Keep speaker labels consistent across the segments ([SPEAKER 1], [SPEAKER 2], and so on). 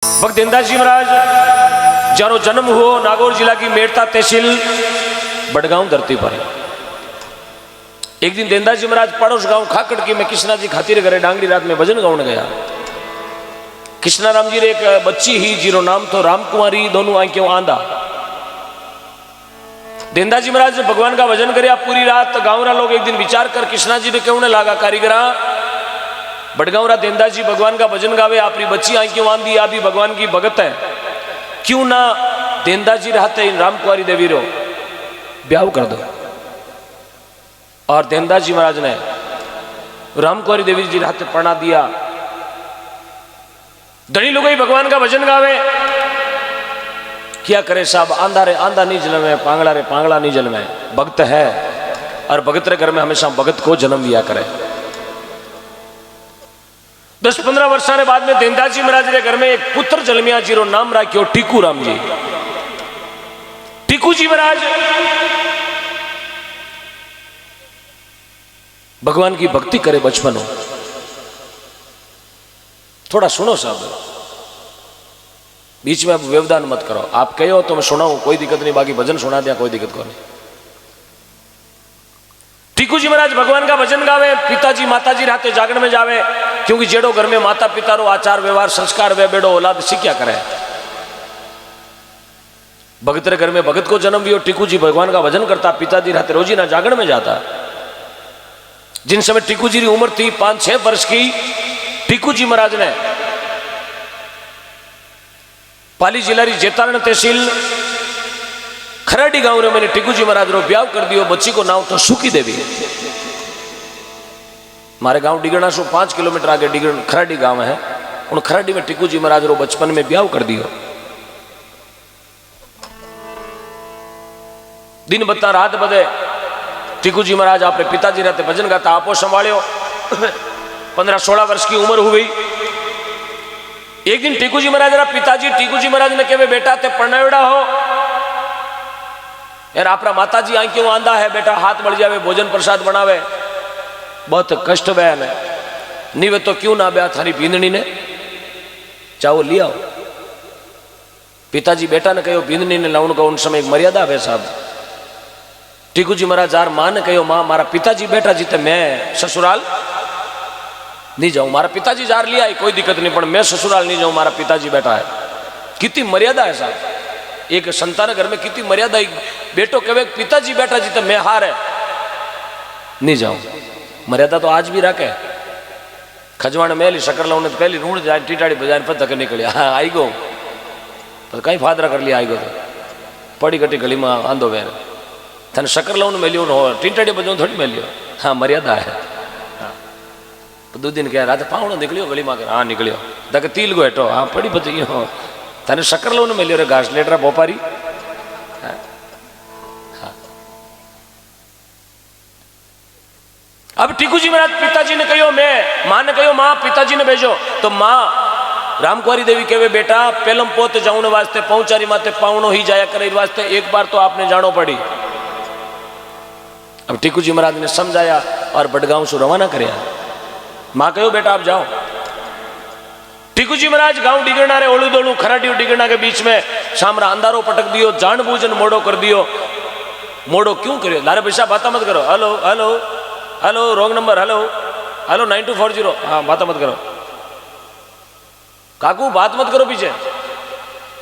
[SPEAKER 1] भक्त देनदास जी महाराज जारो जन्म हुआ नागौर जिला की मेड़ता तहसील बड़गांव धरती पर। एक दिन देनदास जी महाराज पड़ोस गांव खाकड़ की मैं कृष्णा जी खातिर घरे डांगरी रात में भजन गाउन गया। कृष्णा राम जी रे एक बच्ची ही जीरो नाम तो राम कुमारी, दोनों आंखों आंधा। देनदास जी महाराज भगवान का भजन करया पूरी रात। गांवरा लोग एक दिन विचार कर कृष्णा जी ने कहने लगा, कारीगरा बड़गांवरा देनदास जी भगवान का भजन गावे, आपकी बच्ची आंखों आंधी, आप भी भगवान की भगत है, क्यों ना देनदास जी रहते इन राम कुमारी देवी रो ब्याह कर दो। और देनदास जी महाराज ने राम कुमारी देवी जी रहते पढ़ा दिया। धनी लोग ही भगवान का भजन गावे, क्या करे साहब, आंधा रे आंधा नहीं जन्म है, पांगड़ा रे पांगड़ा नहीं जन्म है। भक्त है और भगत रे घर में हमेशा भगत को जन्म दिया करे। 10-15 वर्षों के बाद में देनदास जी महाराज के घर में एक पुत्र जन्मिया, जीरो नाम रखियो टीकू राम जी। टीकू जी महाराज भगवान की भक्ति करे बचपन हो। थोड़ा सुनो साहब, बीच में आप व्यवधान मत करो। आप कहो तो मैं सुनाऊं, कोई दिक्कत नहीं, बाकी भजन सुना दिया कोई दिक्कत को नहीं। टीकू जी महाराज भगवान का भजन गावे, पिताजी माताजी रहते जागरण में जावे, क्योंकि जेड़ो घर में माता पिता रो आचार व्यवहार संस्कार वे बेड़ो औलाद सीख्या करे। भगत रे घर में भगत को जन्म भी हो। टीकू जी भगवान का भजन करता, पिताजी रहते रोजी ना जागरण में जाता। जिन समय टीकू जी की उम्र थी 5-6 वर्ष की, टीकू जी महाराज ने पाली जिला री जेतारण तहसील खराडी गांव रे मैंने टीकू जी महाराज रो ब्याह कर दियो। बच्ची को नाम तो सुखी देवी। हमारे गांव डिगणा से 5 किलोमीटर आगे डिगण खराडी गांव है। उन खराडी में टीकू जी महाराज रो बचपन में ब्याह कर दियो। दिन बता रात बदे टीकू जी महाराज अपने पिताजी रहते भजन गाता, आपो संभालियो। 15-16 वर्ष की उम्र हुई। एक दिन टीकू जी महाराज पिताजी टीकू जी महाराज ने कहे, बेटा ते पढ़नायोड़ा हो यार, आपरा माताजी आंखों आंधा है, बेटा हाथ बढ़ जावे, भोजन प्रसाद बनावे, बहुत कष्ट वे नीवे तो क्यों ना ब्याह थारी बींदनी ने चाहो लिया। पिताजी बेटा ने कहो बींदनी ने लाउन का उन समय एक मर्यादा है साहब। टीकू जी महाराज जार मां ने कहो, मां मारा पिताजी बेटा जीते मैं ससुराल नहीं जाऊं। मारा पिताजी जार लिया है कोई दिक्कत नहीं, पर मैं ससुराल नहीं जाऊं, मारा पिताजी बेटा है। कितनी मर्यादा है साहब, एक संतान घर में कितनी मर्यादा। बेटो कहे पिताजी बेटा जीते मैं हार है नहीं जाऊं। मर्यादा तो आज भी रखे। खजवाण मेली शक्कर लाउने तो पहली रूढ़ जाए, टीटाड़ी बजाय फिर तक निकलिया। हाँ आई गो तो कहीं फादरा कर लिया, आई गो तो पड़ी कटी गली में आंधो वेर थने शक्कर लाउन मेलियो हो, टीटाड़ी बजाऊ थोड़ी मेलियो। हाँ मर्यादा है। हाँ तो 2 दिन कह रहा था पावड़ो निकलियो गली में, हाँ निकलियो तक तिल गो हेठो, हाँ पड़ी बची हो थने शक्कर लाउन मेलियो रे घास लेटरा भोपारी। हाँ हाँ अब टीकू जी महाराज पिताजी ने कहो, मैं मां ने कहो मां पिताजी ने भेजो। तो मां राम कुमारी देवी कहे, बेटा पेलम पोत जाऊन वास्ते पहुंचारी माते पावनो ही जाया करे वास्ते एक बार तो आपने जानो पड़ी। अब टीकू जी महाराज ने समझाया और बड़गांव से रवाना करया। मां कहो बेटा आप जाओ। टीकू जी महाराज गांव डिगणा रे ओलू दोलू खराडी डिगणा के बीच में सामरा अंधारो पटक दियो, जानबूझन मोड़ो कर दियो। मोड़ो क्यों करियो? लारे पैसा बात मत करो। Hello hello hello wrong number, hello hello 9240, हाँ बात मत करो काकू, बात मत करो पीछे।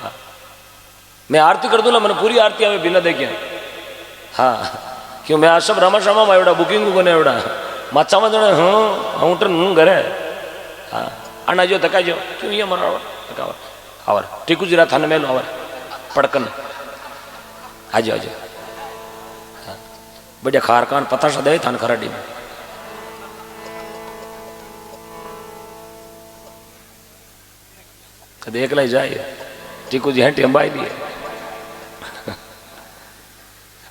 [SPEAKER 1] हाँ मैं आरती कर दूंगा, मैंने पूरी आरती आवे बिना देखे। हाँ क्यों मैं आज सब रमा शमा में एवड़ा बुकिंग को एवड़ा माचा में जने हाँ हूँ घरे। हाँ आना जो धक्का जो क्यों ये मरा धक्का आवर टीकू जी थाने मेलो आवर पड़कन आज आज बढ़िया खार कान पता सा दे थान खराडी में। कदे एकला ही जाए टीकू जी हेंटी अंबाई दिए।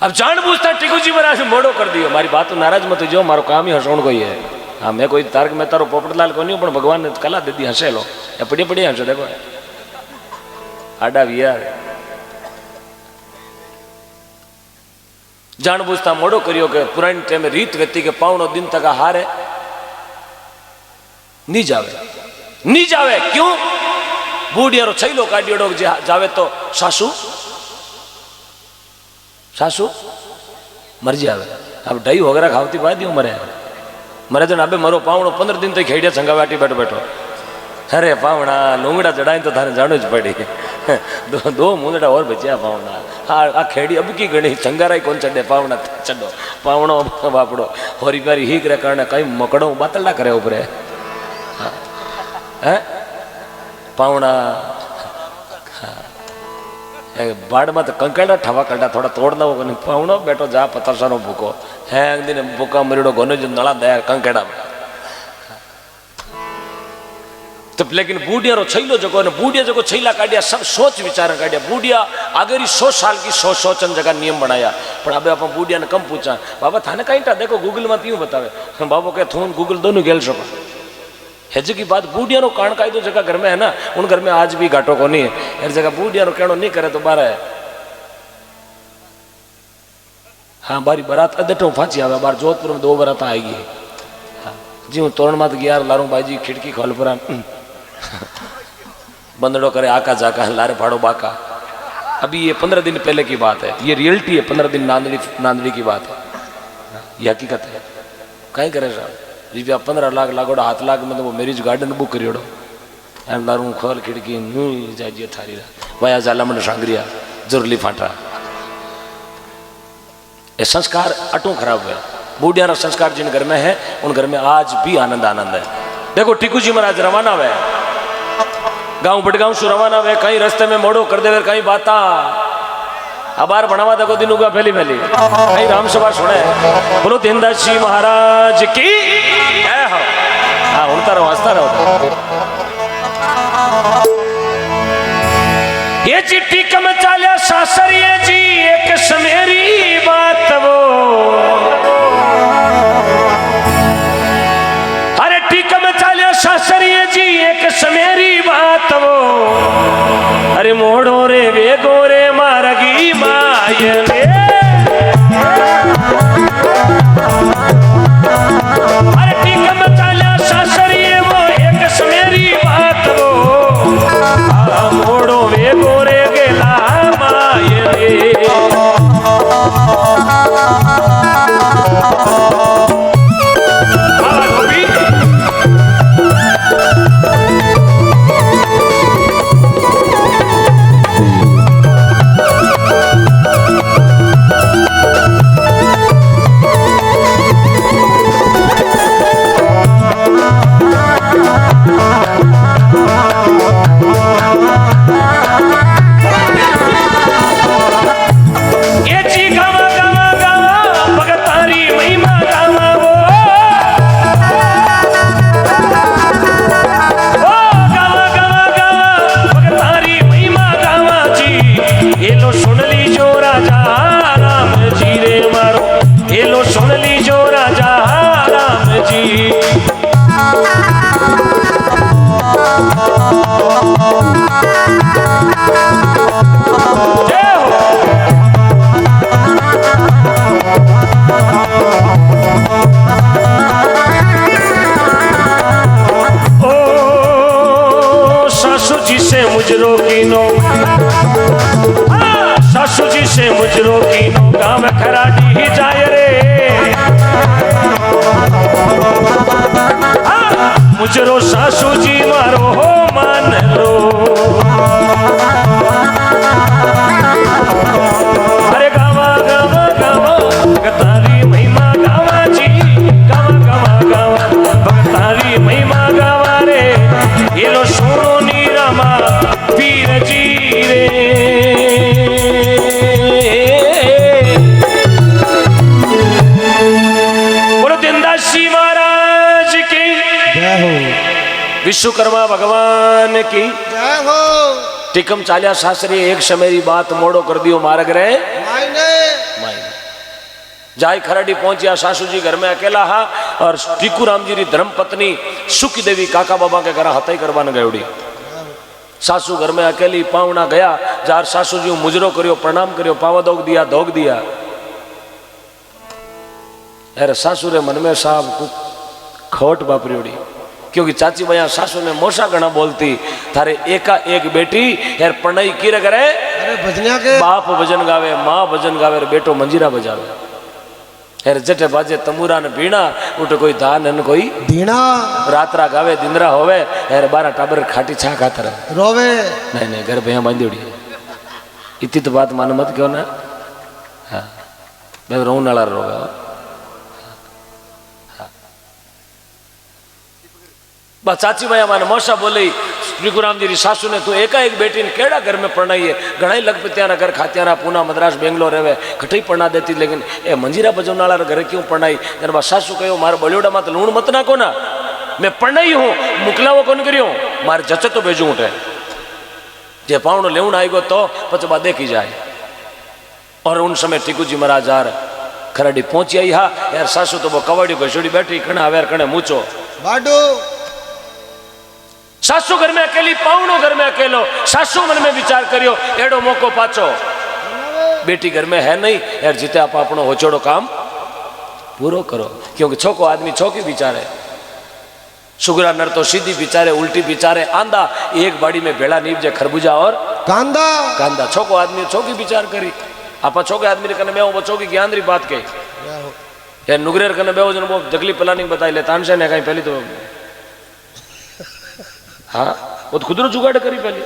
[SPEAKER 1] अब जान बूझता टीकू जी महाराज मोड़ो कर दियो। मारी बात तो नाराज मत जो, मारो काम ही हसोण को ही है। हाँ मैं कोई तारक मैं तारो पोपटलाल को नहीं हूँ, पर भगवान ने कला दे दी हंसे लो या पड़ी पड़ी हंसो। देखो आडा भी यार जान बूझता मोड़ो करियो के पुरानी टाइम में रीत व्यक्ति के पावनो दिन तक हारे नहीं जावे क्यों? बूढ़िया छैलो काढ़ियोड़ो जावे तो सासू सासू मर जावे। अब दही वगैरह खावती बाद ही मरे मरे तो अबे मरो पावणो 15 दिन तो खेड़िया संगावाटी बैठो बैठो। अरे पावणा लूंगड़ा चढ़ाई तो थाने जानो ज पड़ी। दो मुंदड़ा और बचिया पावणा। हाँ आ खेड़ी अब की गणी संगाराई कौन चढ़े पावणा चढ़ो पावणो बापड़ो होरी बारी ही करे कारण कई मकड़ो बातलडा करे ऊपरे है पावणा बाड़ में तो कंकड़ा ठवा कड़ा थोड़ा तोड़ना हो पावणो बैठो जा पतरसानो भूको है दिन भूका मरीड़ो गोनो जो नला दया कंकड़ा में तो लेकिन बूढ़िया रो छैलो जगो ने बूढ़िया जगो छैला काढ़िया सब सोच विचार काढ़िया बूढ़िया आगे 100 साल की सोचन जगह नियम बनाया। पर अब आप बूढ़िया ने कम पूछा बाबा थाने कहीं टा देखो गूगल में क्यों बतावे बाबा के थून गूगल दोनों गेल सको हेज की बात बूढ़िया नो कान कायदो जगह घर में है ना उन घर में आज भी घाटो को नहीं है हर जगह बूढ़िया नो कहनो नहीं करे तो बारह है। हाँ बारी बारात अदटो फांची आवे बार जोधपुर में 2 बारात आएगी। हाँ जी हूँ तोरण मात गया लारू बाजी खिड़की खोल पर बंदड़ो करे आका जाका लारे फाड़ो बाका। अभी ये 15 दिन पहले की बात है ये रियलिटी है 15 दिन नांदड़ी की बात है ये हकीकत है कहीं करे साहब जी 15 लाख लागोड़ा 7 लाख में तो वो मैरिज गार्डन बुक करियोड़ो एम लारू खोल खिड़की नू जाइए थारी वया जालामण सांगरिया जुरली फाटा ये संस्कार अटू खराब हुआ। बूढ़िया संस्कार जिन घर में है उन घर में आज भी आनंद आनंद है। देखो टीकू जी महाराज रवाना हुए गांव बड़गांव से रवाना हुए कहीं रास्ते में मोड़ो कर दे कहीं बाता अबार बनावा देखो दिन उगा फैली फैली कहीं राम सभा सुने बोलो तेंदास जी महाराज की हाँ उनता रहो हंसता रहो। ये चिट्ठी कम चालिया सासरिये जी एक समेरी बात वो अरे टीकम चालिया सासरिये जी एक समेरी बात वो अरे मोड़ो रे वे गोरे मारगी माय रे अरे टीकम चालिया सासरिये वो एक समेरी बात वो मोड़ो वे गोरे गेला माय रे सासू जी से मुजरो की नो गाँव खराडी ही जाए रे मुजरो सासू जी मारो हो मान लो अरे गावा गावा गावा भगतारी महिमा गावा जी गावा गावा गावा भगतारी महिमा गावा रे ये लो सोनो नीरमा पीर जी रे विश्वकर्मा भगवान की जय हो। टिकम चालिया शास्त्री एक समेरी बात मोड़ो कर दियो मार्ग रे मायने जाय खराडी पहुंचिया सासू जी घर में अकेला हा और टीकू राम जी री धर्म पत्नी सुखी देवी काका बाबा के घर हथई करवाने गयोड़ी सासू घर में अकेली पावना गया जार सासू जी मुजरो करियो प्रणाम करियो पावा धोक दिया अरे सासू रे मन में साहब खोट बापरीड़ी क्योंकि चाची भैया सासू ने मोशा गणा बोलती थारे एका एक बेटी यार पढ़ाई की करे
[SPEAKER 2] अरे भजनिया के
[SPEAKER 1] बाप भजन गावे माँ भजन गावे बेटो मंजीरा बजावे यार जटे बाजे तंबूरा ने बीणा उठे कोई धान न कोई
[SPEAKER 2] बीणा
[SPEAKER 1] रात्रा गावे दिंदरा होवे यार 12 टाबर खाटी छा खातर
[SPEAKER 2] रोवे
[SPEAKER 1] नहीं घर भैया बांधी उड़ी इतनी तो बात मानो मत क्यों ना हाँ मैं रोने वाला रोवे चाची भैया माने मोशा बोली श्रीगुराम जी री सासू ने तू एका एक बेटी ने केड़ा घर में पढ़ाई है घणाई लखपतियाना घर खातियाना पूना मद्रास बेंगलोर रहे कठई पढ़ा देती लेकिन ए मंजीरा बजवने वाला घर क्यों पढ़ाई जब सासू कहो मारे बलियोड़ा मत लूण मत नाखो ना मैं पढ़ाई हूँ मुकलावो कौन करियो मारे जचे तो भेजू उठे जे पावणो लेवण आई गो तो पछवा देखी जाए और उन समय टीकू जी महाराज यार खराडी पहुंची आई हा यार सासू तो वो कवाड़ी घसोड़ी बैठी कणे आवे कणे मूचो
[SPEAKER 2] बाडू
[SPEAKER 1] सासू घर में अकेली पावणो घर में अकेलो सासू मन में विचार करियो एडो मौको पाचो बेटी घर में है नहीं यार जिते आप अपनो होचोड़ो काम पूरो करो क्योंकि छोको आदमी छोकी विचारे सुगरा नर तो सीधी विचारे उल्टी विचारे आंदा एक बाड़ी में भेड़ा नीपजे खरबूजा और
[SPEAKER 2] कांदा
[SPEAKER 1] कांदा छोको आदमी छोकी विचार करी आपा छोके आदमी कने में वो छोकी ज्ञान री बात के यार नुगरेर कने बेहो जन वो जगली प्लानिंग बताई ले तानसे ने कहीं पहली तो हाँ वो तो खुद रो जुगाड़ करी पहले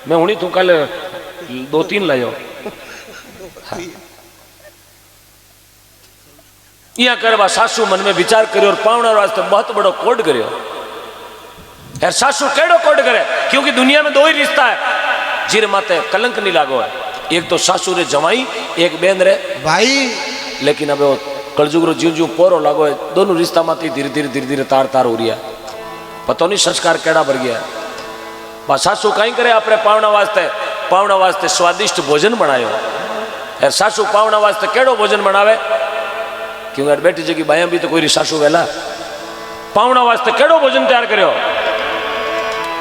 [SPEAKER 1] मैं हुणी तू कल 2-3 लायो या करवा सासू मन में विचार करियो और पावना वास्ते बहुत बड़ो कोड करियो यार सासू केड़ो कोड करे क्योंकि दुनिया में 2 ही रिश्ता है जीर माते कलंक नहीं लागो है एक तो सासू रे जमाई एक बेन रे
[SPEAKER 2] भाई
[SPEAKER 1] लेकिन अब वो कलजुग रो जीव जीव पोरो लागो है दोनों रिश्ता माते धीरे धीरे तार तार हो रही है पतो नहीं संस्कार केड़ा भर गया बा सासू कहीं करे अपने पावना वास्ते स्वादिष्ट भोजन बनायो यार सासू पावना वास्ते केड़ो भोजन बनावे क्यों यार बेटी जगी बाया भी तो कोई सासू वेला पावना वास्ते केड़ो भोजन तैयार करियो